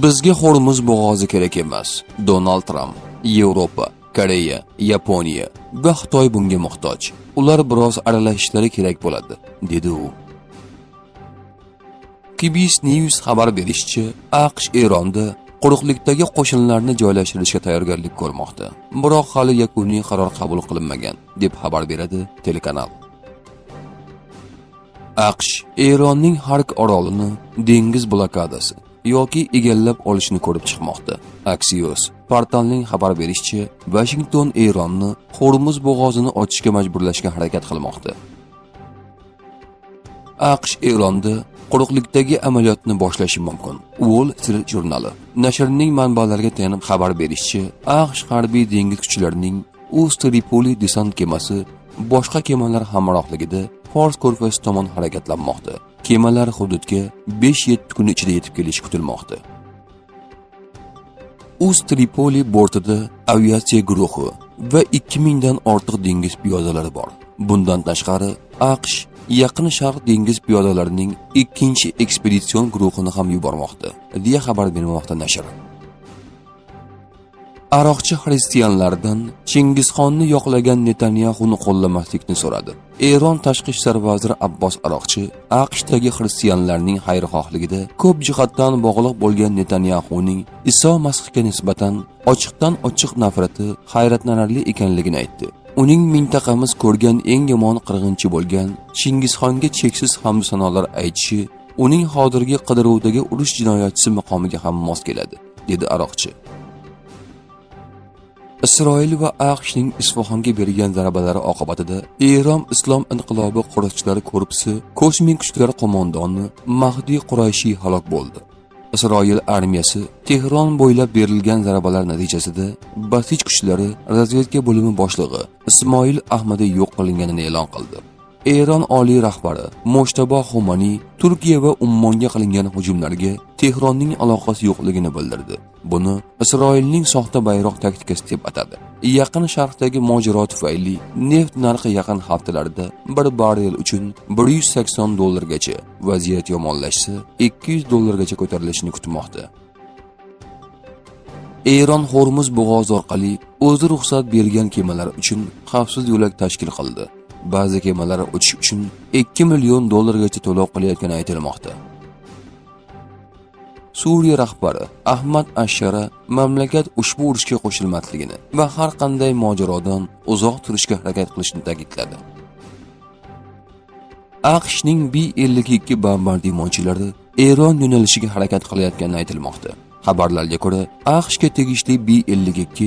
Bizga Hormuz bo'g'ozi kerak emas. Donald Tramp, Yevropa, Koreya, Yaponiya va Xitoy bunga muhtoj. Ular biroz aralashishlari kerak bo'ladi, dedi u. CBS News xabar berishicha, AQSh Eronda quruqlikdagi qo'shinlarni joylashtirishga tayyorgarlik ko'rmoqda. Biroq hali yakuniy qaror qabul qilinmagan, deb xabar beradi telekanal. AQSh Eronning Hark orolini dengiz blokadasi yoki egallab olishni ko'rib chiqmoqda. Axios portalining xabar berishicha, Washington Eronni Hormuz bo'g'ozini ochishga majburlashga harakat qilmoqda. AQSh Eronda quruqlikdagi amaliyotni boshlashi mumkin. Wall Street jurnali nashrining manbalariga tayanib xabar berishicha, AQSh harbiy dengiz kuchlarining Tripoli desant kemasi boshqa kemalar hamrohligida Fors ko'rfazi tomon harakatlanmoqda. Kemalar hududga 5-7 kun ichida yetib kelishi kutilmoqda. Tripoli bortida aviatsiya guruhi va 2000 dan ortiq dengiz piyodalari bor. Bundan tashqari, AQSh Yaqin Sharq dengiz piyodalarining ikkinchi ekspeditsion guruhini ham yubormoqda, deya xabar bermoqda nashr. Aroqchi xristianlardan Chingizxonni yoqlagan Netanyahuni qo'llamaslikni so'radi. Eron tashqi ishlar vaziri Abbos Aroqchi AQShdagi xristianlarning xayrixohligida ko'p jihatdan bog'liq bo'lgan Netanyahuning Iso Masihga nisbatan ochiqdan ochiq nafrati hayratlanarli ekanligini aytdi. Uning mintaqamiz ko'rgan eng yomon qirg'inchi bo'lgan Chingizxonga cheksiz hamd sanolar aytishi uning hozirgi qidiruvdagi urush jinoyatchisi maqomiga ham mos keladi, dedi Aroqchi. Isroil va AQShning Isfaxonga bergan zarbalari oqibatida Eron Islom inqilobi qo'riqchilari korpusi kosmik kuchlar qo'mondoni Mahdi Qurayshi halok bo'ldi. Isroil armiyasi Tehron bo'ylab berilgan zarbalar natijasida Basij kuchlari razvedka bo'limi boshlig'i Ismoil Ahmadi yo'q qilinganini e'lon qildi. Eron oliy rahbari Mojtaba Xomani Turkiya va Ummonga qilingan hujumlarga Tehronning aloqasi yo'qligini bildirdi. Buni Isroilning soxta bayroq taktikasi deb atadi. Yaqin Sharqdagi mojaro tufayli neft narxi yaqin haftalarda bir barrel uchun $180 vaziyat yomonlashsa, $200 ko'tarilishini kutmoqda. Eron Hormuz bo'g'ozi orqali o'zi ruxsat bergan kemalar uchun xavfsiz yo'lak tashkil qildi. Ba'zi kemalar o'tish uchun $2 million to'lov qilayotgani aytilmoqda. Suriya rahbari Ahmad Ashara mamlakat ushbu urushga qo'shilmasligini va har qanday mojarodan uzoq turishga harakat qilishni ta'kidladi. AQShning B-52 bombardimonchilari Eron yo'nalishiga harakat qilayotgani aytilmoqda. Xabarlarga ko'ra, AQShga tegishli B-52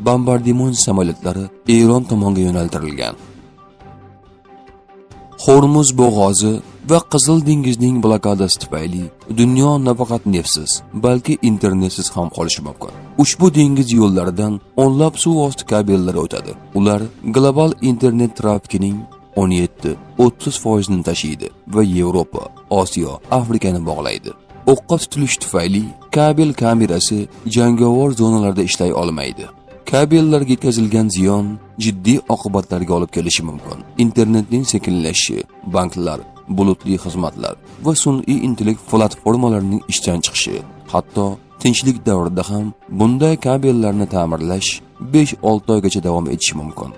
bombardimon samolyotlari Eron tomonga yo'naltirilgan. Hormuz bo'g'ozi va Qizil dengizning blokadasi tufayli dunyo nafaqat neftsiz, balki internetsiz ham qolishi mumkin. Ushbu dengiz yo'llaridan o'nlab suv osti kabellari o'tadi. Ular global internet trafikining 17-30% ni tashiydi va Yevropa, Osiyo, Afrikani bog'laydi. O'qqa tutilish tufayli kabel kamerasi jangovar zonalarda ishlay olmaydi. Kabellarga yetkazilgan ziyon jiddiy oqibatlarga olib kelishi mumkin. Internetning sekinlashishi, banklar, bulutli xizmatlar va sun'iy intellekt platformalarining ishdan chiqishi, hatto tinchlik davrida ham bunday kabellarni ta'mirlash 5-6 oygacha davom etishi mumkin.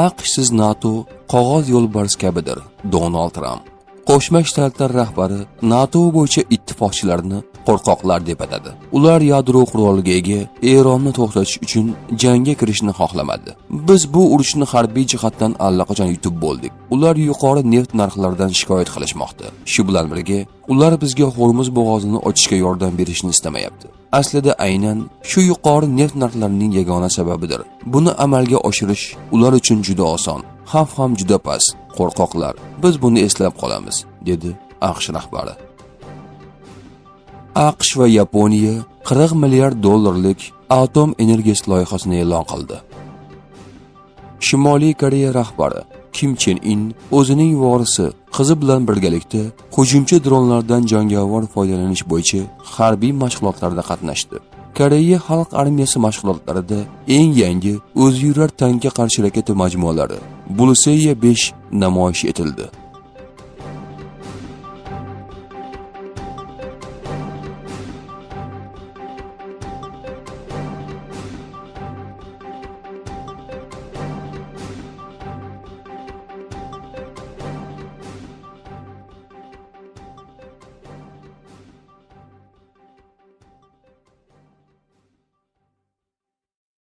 AQShsiz NATO qog'oz yo'lbars kabidir, Donald Tramp. Qo'shma Shtatlar rahbari NATO bo'yicha ittifoqchilarni qo'rqoqlar deb atadi. Ular yadro quroliga ega Eronni to'xtatish uchun jangga kirishni xohlamadi. Biz bu urushni harbiy jihatdan allaqachon yutib bo'ldik. Ular yuqori neft narxlaridan shikoyat qilishmoqda. Shu bilan birga, ular bizga Hormuz bo'g'ozini ochishga yordam berishni istamayapti. Aslida aynan shu yuqori neft narxlarining yagona sababidir. Buni amalga oshirish ular uchun juda oson, xavf ham juda past. Qo'rqoqlar, biz buni eslab qolamiz, dedi AQSh rahbari. AQSh va Yaponiya $40 milliard atom energiyasi loyihasini e'lon qildi. Shimoliy Koreya rahbari Kim Chen In o'zining vorisi qizi bilan birgalikda hujumchi dronlardan jangovar foydalanish bo'yicha harbiy mashg'ulotlarda qatnashdi. Koreya xalq armiyasi mashg'ulotlarida eng yangi o'ziyurar tankga qarshi raketa majmualari Buluseyya 5 namoyish etildi.